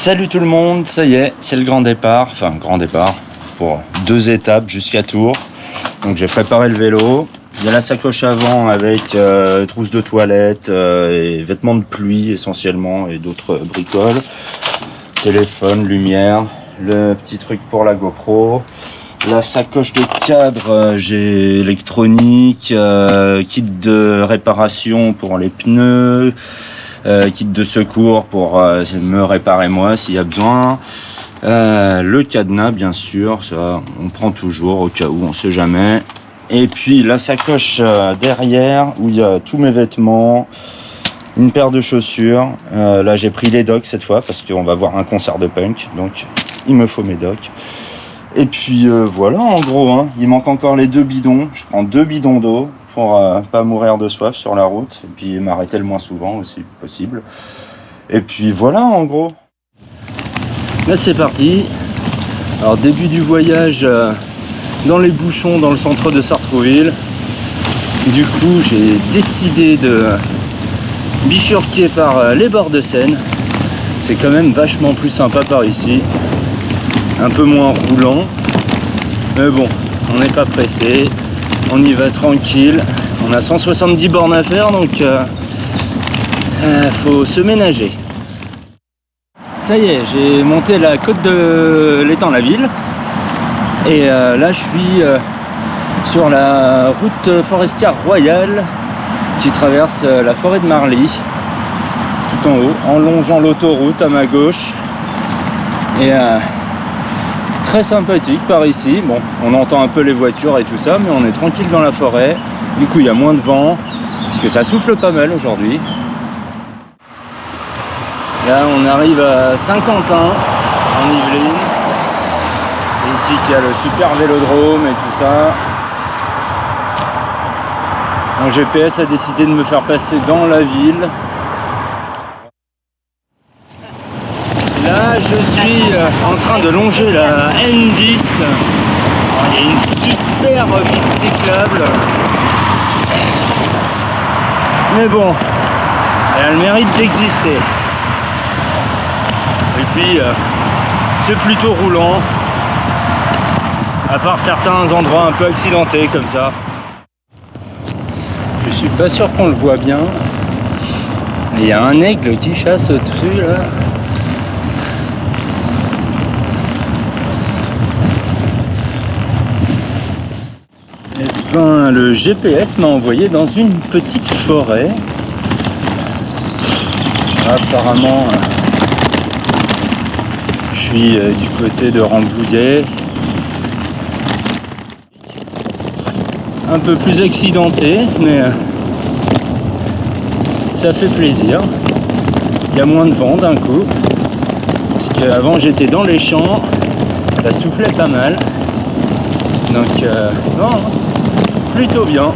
Salut tout le monde, ça y est, c'est le grand départ, pour 2 étapes jusqu'à Tours. Donc j'ai préparé le vélo, il y a la sacoche avant avec trousse de toilette et vêtements de pluie essentiellement et d'autres bricoles. Téléphone, lumière, le petit truc pour la GoPro. La sacoche de cadre, j'ai électronique, kit de réparation pour les pneus, kit de secours pour me réparer moi s'il y a besoin. Le cadenas bien sûr, ça on prend toujours au cas où, on sait jamais. Et puis la sacoche derrière où il y a tous mes vêtements, une paire de chaussures. Là j'ai pris les docks cette fois parce qu'on va voir un concert de punk, donc il me faut mes docks. Et puis voilà en gros, hein. Il manque encore les 2 bidons. Je prends 2 bidons d'eau pour pas mourir de soif sur la route et puis m'arrêter le moins souvent aussi possible. Et puis voilà en gros. Là c'est parti. Alors début du voyage dans les bouchons dans le centre de Sartrouville. Du coup j'ai décidé de bifurquer par les bords de Seine. C'est quand même vachement plus sympa par ici. Un peu moins roulant, mais bon, on n'est pas pressé, on y va tranquille. On a 170 bornes à faire, donc faut se ménager. Ça y est, j'ai monté la côte de l'étang-la-ville et là je suis sur la route forestière royale qui traverse la forêt de Marly tout en haut, en longeant l'autoroute à ma gauche. Et très sympathique par ici. Bon, on entend un peu les voitures et tout ça, mais on est tranquille dans la forêt. Du coup, il y a moins de vent, parce que ça souffle pas mal aujourd'hui. Là, on arrive à Saint-Quentin, en Yvelines. C'est ici qu'il y a le super vélodrome et tout ça. Mon GPS a décidé de me faire passer dans la ville. Là, je suis en train de longer la N10. Alors, il y a une super piste cyclable. Mais bon, elle a le mérite d'exister. Et puis, c'est plutôt roulant. À part certains endroits un peu accidentés comme ça. Je suis pas sûr qu'on le voit bien. Mais il y a un aigle qui chasse au-dessus là. Le GPS m'a envoyé dans une petite forêt. Apparemment, je suis du côté de Rambouillet. Un peu plus accidenté, mais ça fait plaisir. Il y a moins de vent d'un coup. Parce qu'avant j'étais dans les champs, ça soufflait pas mal. Donc, non. Plutôt bien.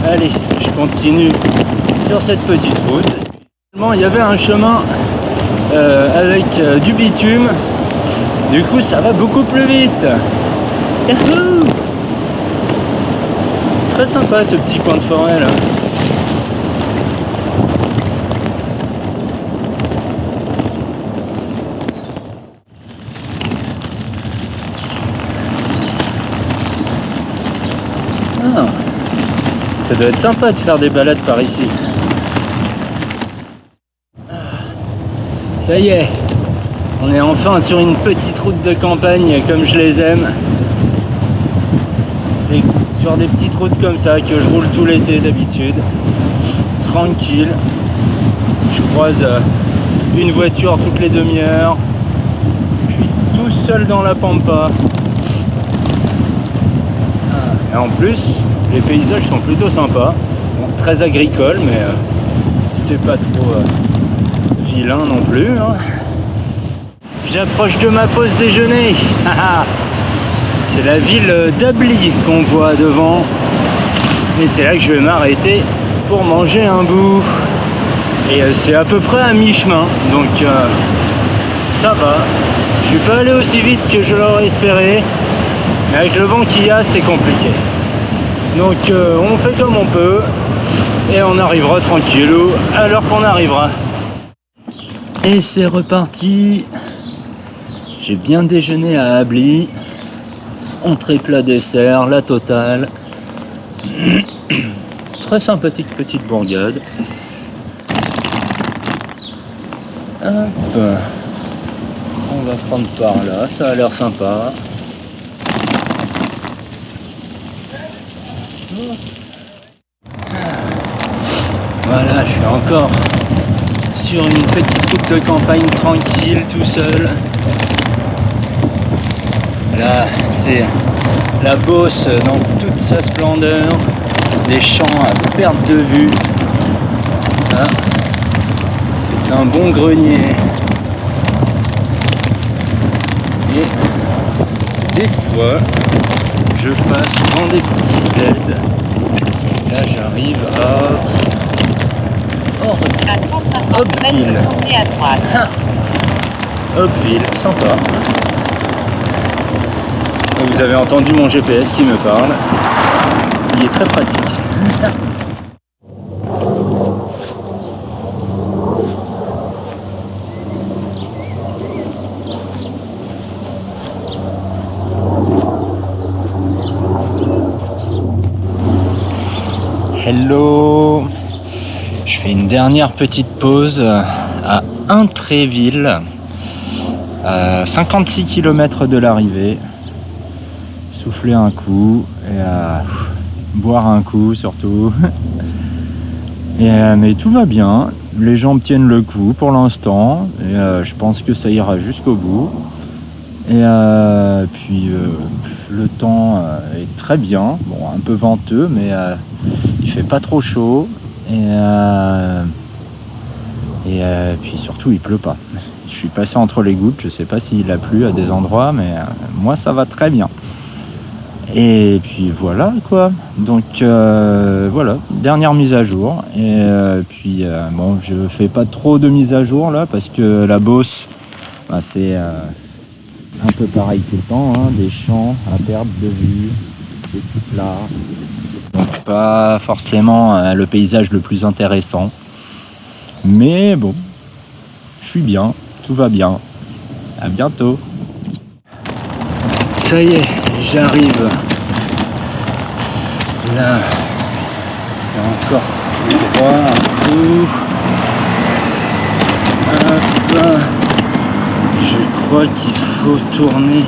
Allez, je continue sur cette petite route. Il y avait un chemin avec du bitume. Du coup, ça va beaucoup plus vite. Yahoo! Très sympa ce petit coin de forêt là. Ça doit être sympa de faire des balades par ici. Ça y est, on est enfin sur une petite route de campagne comme je les aime. C'est sur des petites routes comme ça que je roule tout l'été d'habitude. Tranquille. Je croise une voiture toutes les demi-heures. Je suis tout seul dans la pampa. Et en plus, les paysages sont plutôt sympas, bon, très agricoles, mais c'est pas trop vilain non plus. Hein. J'approche de ma pause déjeuner. C'est la ville d'Ably qu'on voit devant. Et c'est là que je vais m'arrêter pour manger un bout. Et c'est à peu près à mi-chemin, donc ça va. Je suis pas allé aussi vite que je l'aurais espéré. Mais avec le vent qu'il y a, c'est compliqué. Donc on fait comme on peut et on arrivera tranquillou à l'heure qu'on arrivera. Et c'est reparti. J'ai bien déjeuné à Ablis. Entrée, plat, dessert, la totale. Très sympathique petite bourgade. Hop. On va prendre par là, ça a l'air sympa. Voilà, je suis encore sur une petite route de campagne tranquille, tout seul. Là, c'est la Beauce dans toute sa splendeur. Des champs à perte de vue. Ça, c'est un bon grenier. Et des fois, je passe dans des petits bleds. Là, j'arrive à Hoppeville. Hoppeville, sympa. Vous avez entendu mon GPS qui me parle. Il est très pratique. Hello, je fais une dernière petite pause à Intréville, à 56 km de l'arrivée. Souffler un coup et boire un coup surtout. Mais tout va bien, les jambes tiennent le coup pour l'instant et je pense que ça ira jusqu'au bout. Et puis le temps est très bien, bon un peu venteux mais il fait pas trop chaud et puis surtout il pleut pas. Je suis passé entre les gouttes, je sais pas s'il a plu à des endroits mais moi ça va très bien. Et puis voilà quoi, donc voilà, dernière mise à jour et puis bon je fais pas trop de mise à jour là parce que la Beauce bah, c'est un peu pareil tout le temps, hein, des champs à perte de vue, c'est tout plat, donc pas forcément le paysage le plus intéressant, mais bon, je suis bien, tout va bien, à bientôt. Ça y est, j'arrive, là, c'est encore tout droit, hop là. Je crois qu'il faut tourner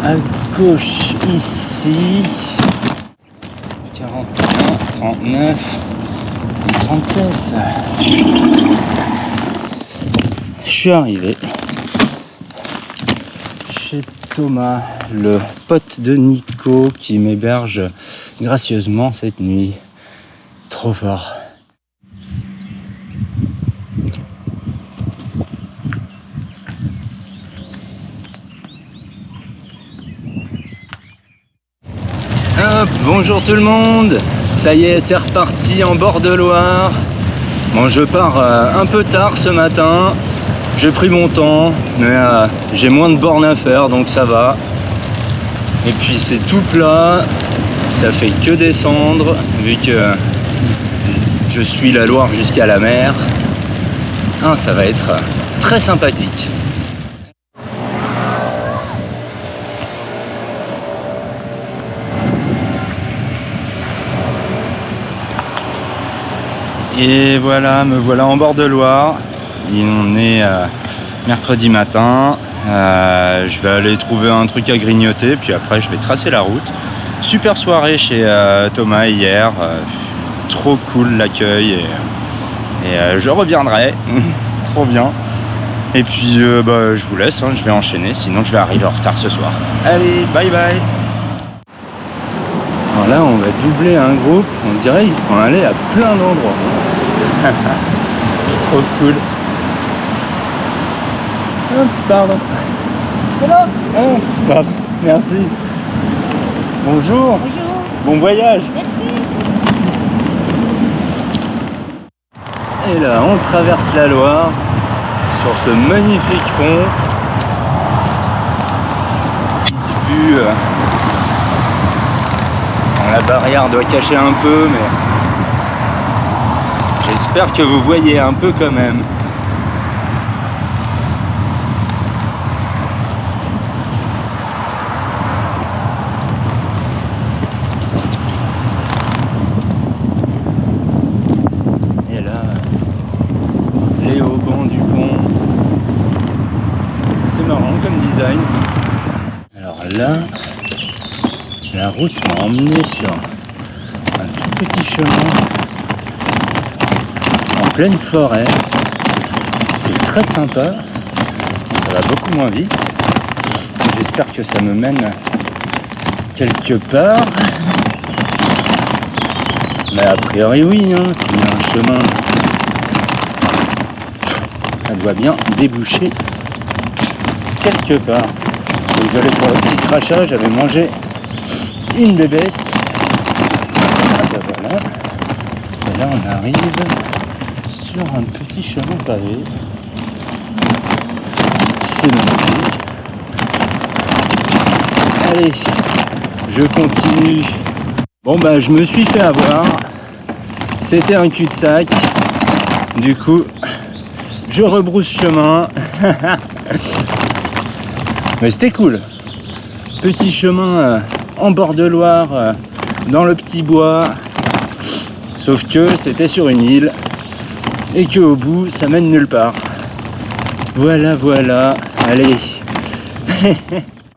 à gauche ici. 41, 39 et 37. Je suis arrivé chez Thomas, le pote de Nico qui m'héberge gracieusement cette nuit. Trop fort. Hop, bonjour tout le monde, ça y est, c'est reparti en bord de Loire. Bon, je pars un peu tard ce matin, j'ai pris mon temps, mais j'ai moins de bornes à faire, donc ça va. Et puis c'est tout plat, ça fait que descendre, vu que je suis la Loire jusqu'à la mer. Ah, ça va être très sympathique. Et voilà, me voilà en bord de Loire. Et on est mercredi matin. Je vais aller trouver un truc à grignoter, puis après je vais tracer la route. Super soirée chez Thomas hier. Trop cool l'accueil. Et je reviendrai. Trop bien. Et puis je vous laisse, hein, je vais enchaîner, sinon je vais arriver en retard ce soir. Allez, bye bye. Alors là, on va doubler un groupe. On dirait qu'ils sont allés à plein d'endroits. Trop cool. Oh, pardon. Voilà. Oh, pardon. Merci. Bonjour. Bonjour. Bon voyage. Merci. Et là, on traverse la Loire sur ce magnifique pont. Petite vue. La barrière doit cacher un peu, mais j'espère que vous voyez un peu quand même. assez marrant comme design. Alors là, la route m'a emmené sur un tout petit chemin en pleine forêt. C'est très sympa, ça va beaucoup moins vite. J'espère que ça me mène quelque part. Mais a priori oui, hein, s'il y a un chemin, ça doit bien déboucher quelque part. Désolé pour le petit crachat, j'avais mangé une bébête. Ah ben voilà. Et là on arrive sur un petit chemin pavé. C'est magnifique. Allez, je continue. Bon bah je me suis fait avoir. C'était un cul-de-sac. Du coup, je rebrousse chemin. Mais c'était cool. Petit chemin en bord de Loire, dans le petit bois. Sauf que c'était sur une île et qu'au bout, ça mène nulle part. Voilà, voilà. Allez.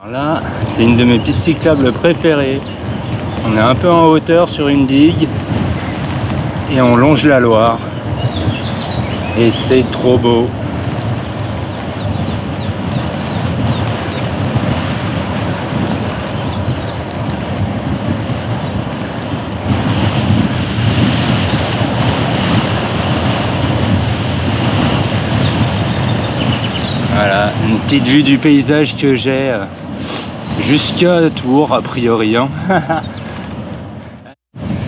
Alors là, c'est une de mes pistes cyclables préférées. On est un peu en hauteur sur une digue et on longe la Loire. Et c'est trop beau. Voilà, une petite vue du paysage que j'ai jusqu'à Tours, a priori. Hein.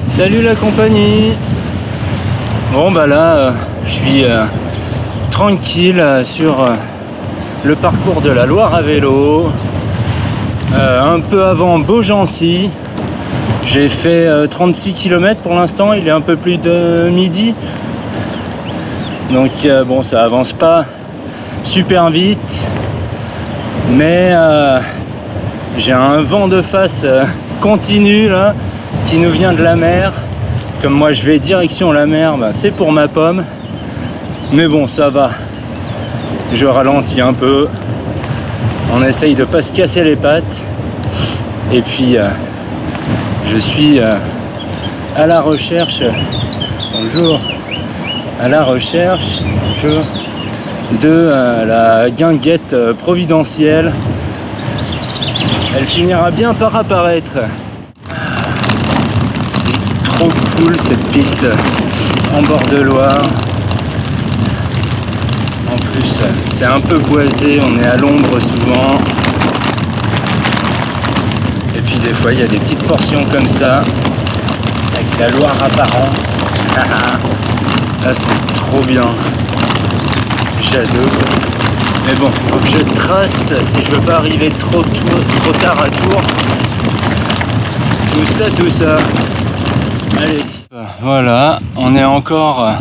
Salut la compagnie. Bon bah là, je suis tranquille sur le parcours de la Loire à vélo. Un peu avant Beaugency. J'ai fait 36 km pour l'instant, il est un peu plus de midi. Donc bon, ça avance pas super vite. Mais j'ai un vent de face continu là, qui nous vient de la mer. Comme moi je vais direction la mer, bah, c'est pour ma pomme. Mais bon, ça va. Je ralentis un peu. On essaye de pas se casser les pattes. Et puis je suis à la recherche. Bonjour. À la recherche de la guinguette providentielle. Elle finira bien par apparaître. C'est trop cool cette piste en bord de Loire. En plus, c'est un peu boisé, on est à l'ombre souvent. Et puis des fois, il y a des petites portions comme ça, avec la Loire apparente. Là, c'est trop bien. J'adore. Mais bon, faut que je trace si je veux pas arriver trop tard à Tours. Tout ça. Allez. Voilà, on est encore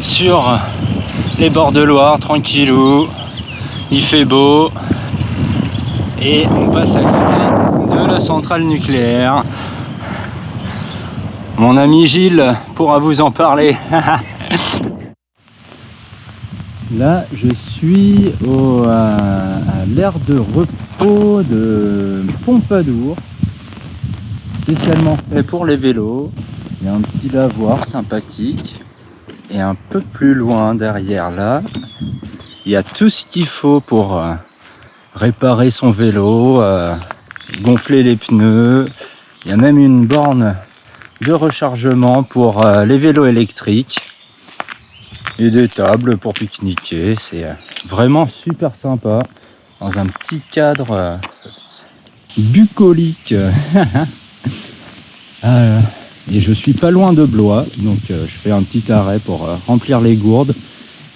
sur les bords de Loire, tranquillou. Il fait beau. Et on passe à côté de la centrale nucléaire. Mon ami Gilles pourra vous en parler. Là, je suis à l'aire de repos de Pompadour, spécialement fait pour les vélos. Il y a un petit lavoir sympathique. Et un peu plus loin, derrière là, il y a tout ce qu'il faut pour réparer son vélo, gonfler les pneus. Il y a même une borne de rechargement pour les vélos électriques. Et des tables pour pique-niquer, c'est vraiment super sympa dans un petit cadre bucolique. Et je suis pas loin de Blois, donc je fais un petit arrêt pour remplir les gourdes.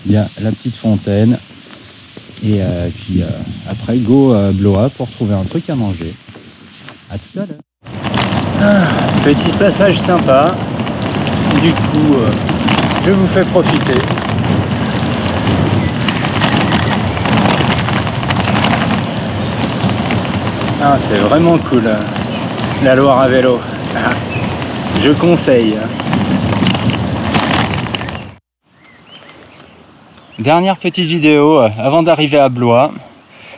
Il y a la petite fontaine et puis après go Blois pour trouver un truc à manger. À tout à l'heure. Petit passage sympa. Du coup, je vous fais profiter. Ah, c'est vraiment cool, la Loire à vélo. Je conseille. Dernière petite vidéo avant d'arriver à Blois.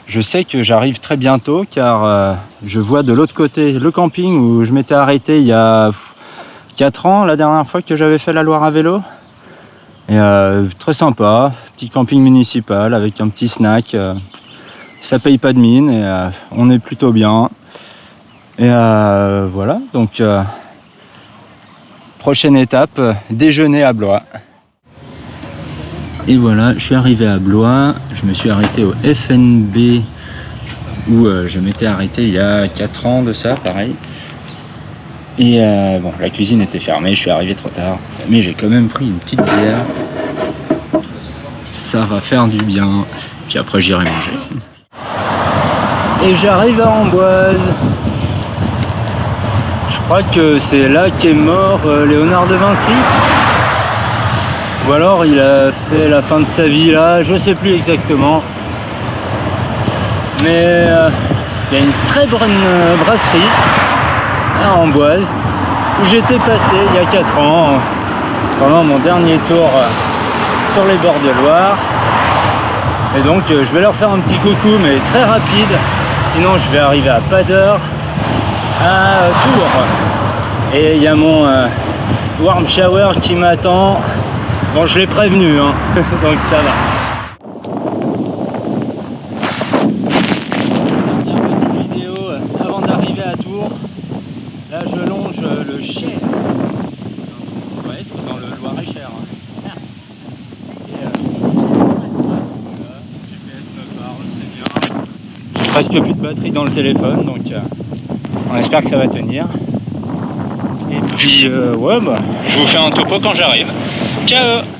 Je sais que j'arrive très bientôt car je vois de l'autre côté le camping où je m'étais arrêté il y a 4 ans, la dernière fois que j'avais fait la Loire à vélo. Et très sympa, petit camping municipal avec un petit snack. Ça paye pas de mine et on est plutôt bien. Et voilà, donc prochaine étape, déjeuner à Blois. Et voilà, je suis arrivé à Blois, je me suis arrêté au FNB où je m'étais arrêté il y a 4 ans de ça, pareil. Et bon, la cuisine était fermée, je suis arrivé trop tard, mais j'ai quand même pris une petite bière. Ça va faire du bien, puis après j'irai manger. Et j'arrive à Amboise. Je crois que c'est là qu'est mort Léonard de Vinci. Ou alors il a fait la fin de sa vie là, je sais plus exactement. Mais il y a une très bonne brasserie à Amboise où j'étais passé il y a 4 ans pendant mon dernier tour sur les bords de Loire. Et donc je vais leur faire un petit coucou mais très rapide, sinon je vais arriver à pas d'heure à Tours. Et il y a mon warm shower qui m'attend. Bon, je l'ai prévenu, hein. Donc ça va. Dernière petite vidéo avant d'arriver à Tours. Là, je longe le Cher. On va être dans le Loir-et-Cher. Et GPS me parle, c'est bien. J'ai presque plus de batterie dans le téléphone, donc on espère que ça va tenir. Et puis, ouais, bah, je vous fais un topo quand j'arrive. Ciao!